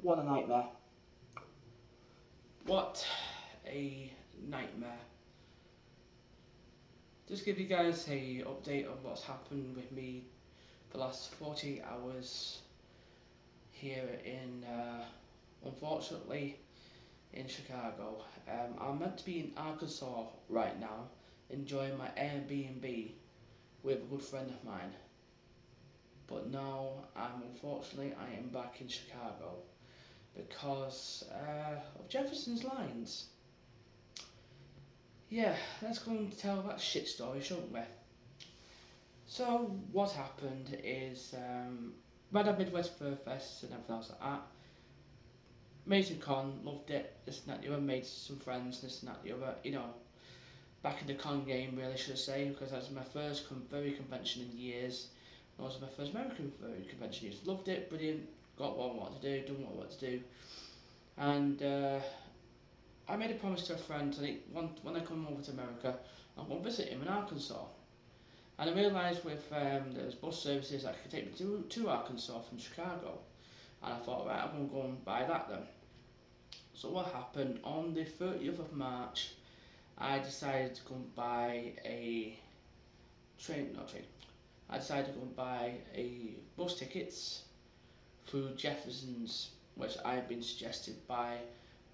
What a nightmare. What a nightmare. Just give you guys a update on what's happened with me the last 48 hours here in, unfortunately, in Chicago. I'm meant to be in Arkansas right now, enjoying my Airbnb with a good friend of mine. But now, unfortunately, I am back in Chicago because of Jefferson's lines. Yeah, let's go and tell that shit story, shouldn't we? So, what happened is, we had a Midwest Fur Fest and everything else like that. Amazing con, loved it, this and that, the other, made some friends, this and that, the other, back in the con game, really, should I say, because that was my first furry convention in years. That was my first American furry convention in years. Loved it, brilliant, got what I wanted to do, done what I wanted to do. And I made a promise to a friend that when I come over to America, I'm going to visit him in Arkansas. And I realised with there's bus services that could take me to Arkansas from Chicago. And I thought, right, I'm going to go and buy that then. So what happened, on the 30th of March, I decided to go and buy a I decided to go and buy a bus tickets through Jefferson's, which I had been suggested by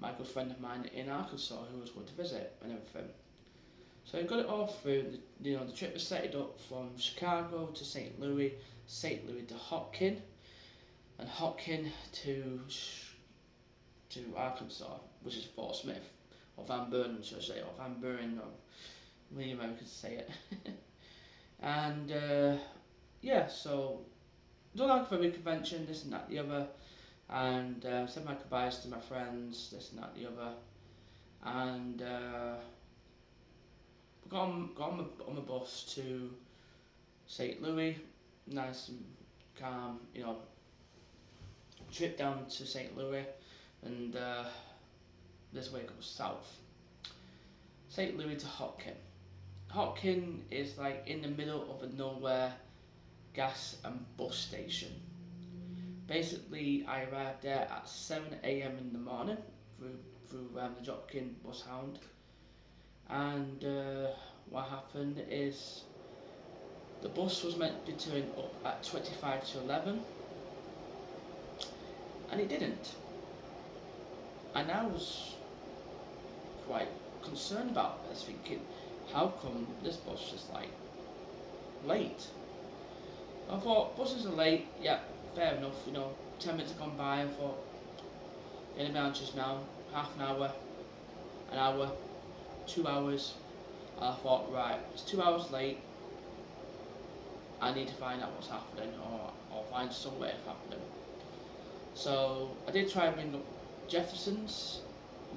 my good friend of mine in Arkansas who was going to visit and everything. So I got it all through. The trip was set it up from Chicago to St. Louis to Hopkin, and Hopkin to Arkansas, which is Fort Smith, or Van Buren, should I say, or Van Buren, or the Americans say it. And yeah, so done that for a convention, this and that, the other, and said my goodbyes to my friends, this and that, the other, and got on the bus to St. Louis, nice and calm, trip down to St. Louis, and this way goes south. St. Louis to Hopkin. Hopkin is like in the middle of a nowhere gas and bus station. Basically, I arrived there at 7 a.m. in the morning through the Joplin Bus Hound, and what happened is the bus was meant to be turning up at 25 to 11, and it didn't. And I was quite concerned about this, thinking, how come this bus is like late? I thought, buses are late, yeah, fair enough, 10 minutes have gone by. I thought, in the branches now, half an hour, 2 hours. And I thought, right, it's 2 hours late, I need to find out what's happening, or find some way of happening. So I did try and ring up Jefferson's,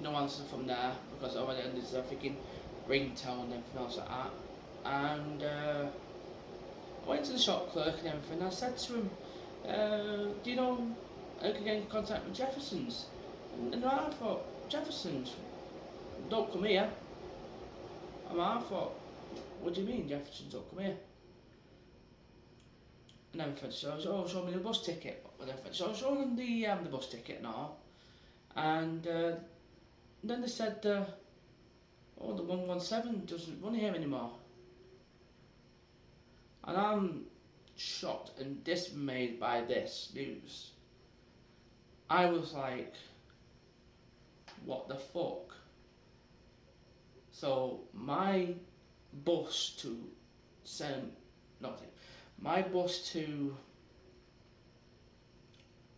no answer from there, because I already ended up thinking ringtone and everything else like that. And I went to the shop clerk and everything, and I said to him, do you know I can get in contact with Jefferson's? And I thought, Jefferson's? Don't come here. And I thought, what do you mean Jefferson's don't come here? And everything, so show me the bus ticket. So I showed them the bus ticket and all. And then they said, the 117 doesn't run here anymore. And I'm shocked and dismayed by this news. I was like, what the fuck? So my bus to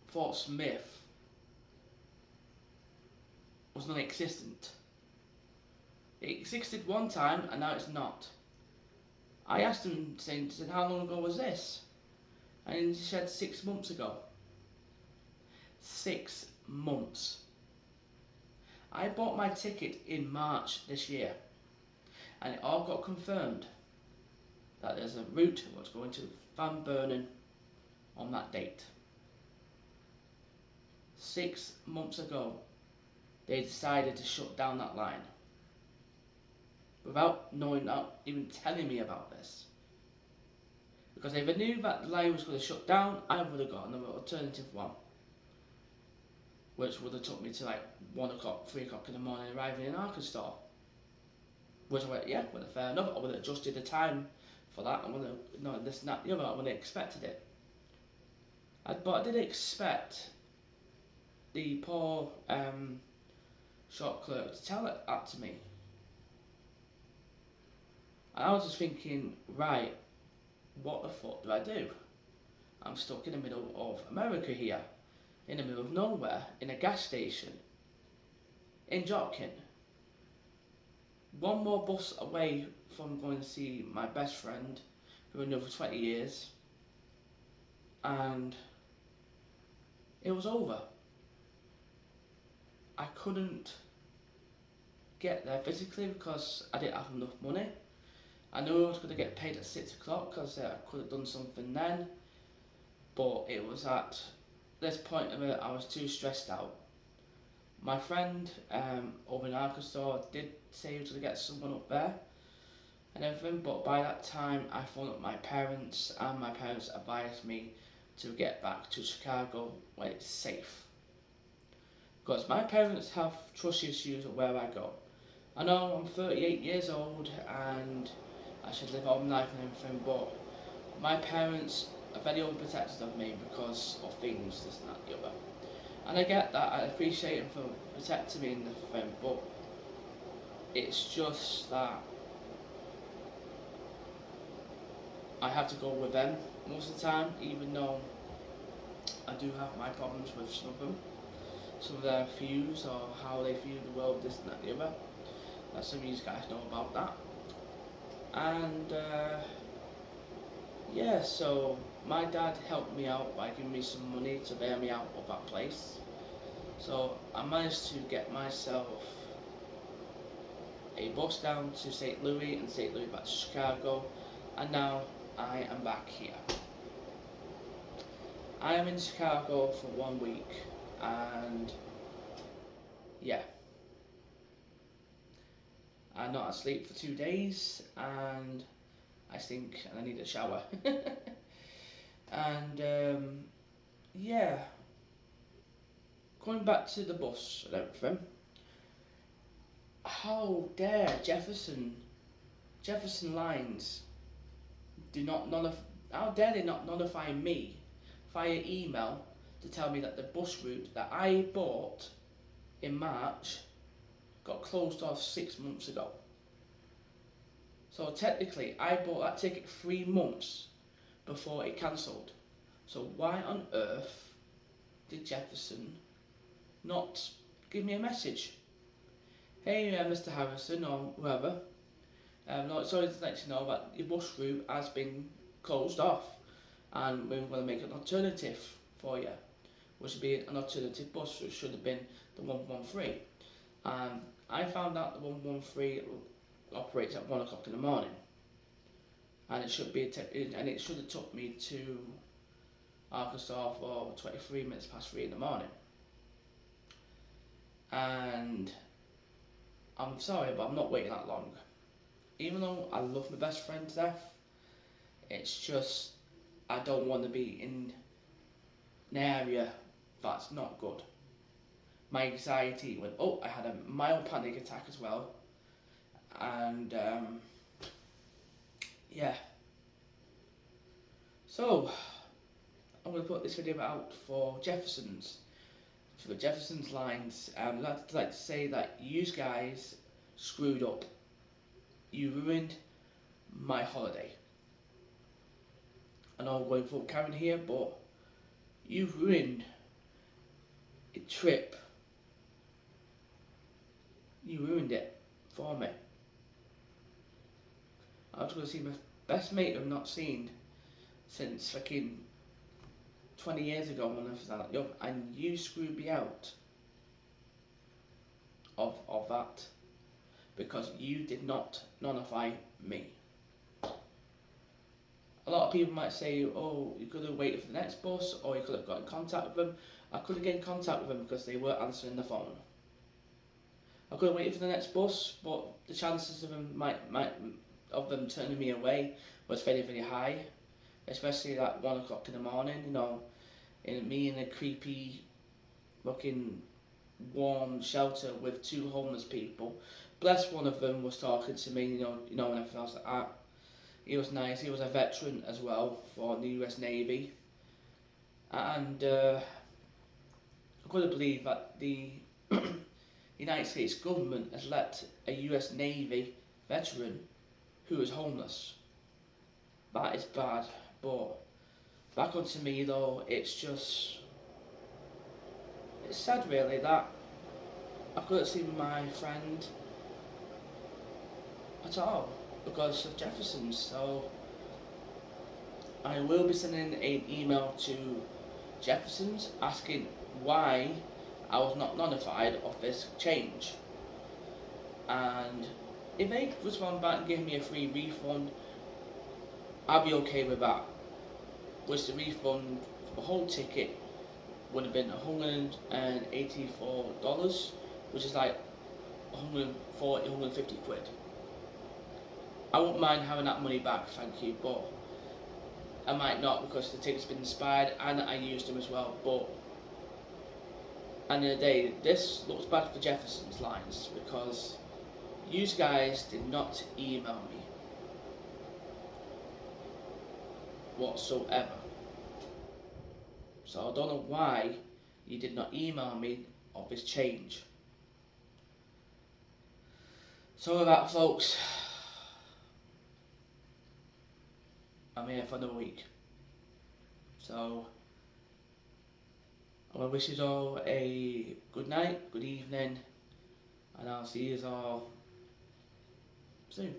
Fort Smith was non-existent. It existed one time and now it's not. I asked him, said, how long ago was this? And he said 6 months ago. 6 months. I bought my ticket in March this year, and it all got confirmed that there's a route that's going to Van Buren on that date. 6 months ago, they decided to shut down that line without even telling me about this. Because if I knew that the line was going to shut down, I would have got another alternative one. which would have took me to like 1 o'clock, 3 o'clock in the morning, arriving in Arkansas. Which I went, yeah, well, fair enough. I would have adjusted the time for that. I would have, this and that, the other. I would have expected it. But I didn't expect the poor shop clerk to tell that to me. And I was just thinking, right, what the fuck do I do? I'm stuck in the middle of America here, in the middle of nowhere, in a gas station, in Joplin. One more bus away from going to see my best friend, who I knew for 20 years, and it was over. I couldn't get there physically because I didn't have enough money. I knew I was going to get paid at 6 o'clock because I could have done something then, but it was at this point of it I was too stressed out. My friend over in Arkansas did say he was going to get someone up there and everything, but by that time I phoned up my parents, and my parents advised me to get back to Chicago when it's safe. Because my parents have trust issues where I go. I know I'm 38 years old and I should live all my life and everything, but my parents are very overprotective of me because of things, this and that, the other. And I get that, I appreciate them for protecting me and everything, but it's just that I have to go with them most of the time, even though I do have my problems with some of them. Some of their views or how they view the world, this and that, the other. Some of you guys know about that. And yeah, so my dad helped me out by giving me some money to bail me out of that place. So I managed to get myself a bus down to St. Louis and St. Louis back to Chicago, and now I am back here. I am in Chicago for 1 week, and yeah, I'm not asleep for 2 days, and I stink and I need a shower. And yeah, going back to the bus and everything, how dare Jeffersonlines how dare they not notify me via email to tell me that the bus route that I bought in March got closed off 6 months ago. So technically I bought that ticket 3 months before it cancelled. So why on earth did Jefferson not give me a message? Hey Mr. Harrison or whoever, sorry to let you know that your bus route has been closed off and we're going to make an alternative for you, which would be an alternative bus, which should have been the 113. I found out the 113 operates at 1 o'clock in the morning, and it should have took me to Arkansas for 23 minutes past 3 in the morning. And I'm sorry, but I'm not waiting that long. Even though I love my best friend to death, it's just I don't want to be in an area that's not good. My anxiety went up. I had a mild panic attack as well, and yeah. So I'm going to put this video out for Jefferson's. For the Jeffersonlines, I'd like to say that you guys screwed up. You ruined my holiday. I know I'm going full Karen here, but you've ruined a trip. You ruined it for me. I was going to see my best mate I've not seen since fucking 20 years ago when I was that young, and you screwed me out of that because you did not notify me. A lot of people might say, oh, you could have waited for the next bus, or you could have got in contact with them. I could have got in contact with them because they weren't answering the phone. I could have waited for the next bus, but the chances of them turning me away was very, very high, especially at 1 o'clock in the morning. You know, me in a creepy looking warm shelter with two homeless people. Bless one of them was talking to me, and everything else like that. He was nice. He was a veteran as well for the U.S. Navy, and I couldn't believe that the United States government has let a U.S. Navy veteran who is homeless. That is bad. But back onto me though, it's sad really that I couldn't see my friend at all because of Jefferson's. So I will be sending an email to Jefferson's asking why I was not notified of this change. And if they respond back and give me a free refund, I'll be okay with that. Which the refund for the whole ticket would have been $184, which is like 140, 150 quid. I won't mind having that money back, thank you, but I might not because the ticket's been expired and I used them as well. But at the end of the day, this looks bad for Jeffersonlines because you guys did not email me whatsoever. So I don't know why you did not email me of this change. So with that, folks, I'm here for another week. So I want to wish you all a good night, good evening, and I'll see you all soon.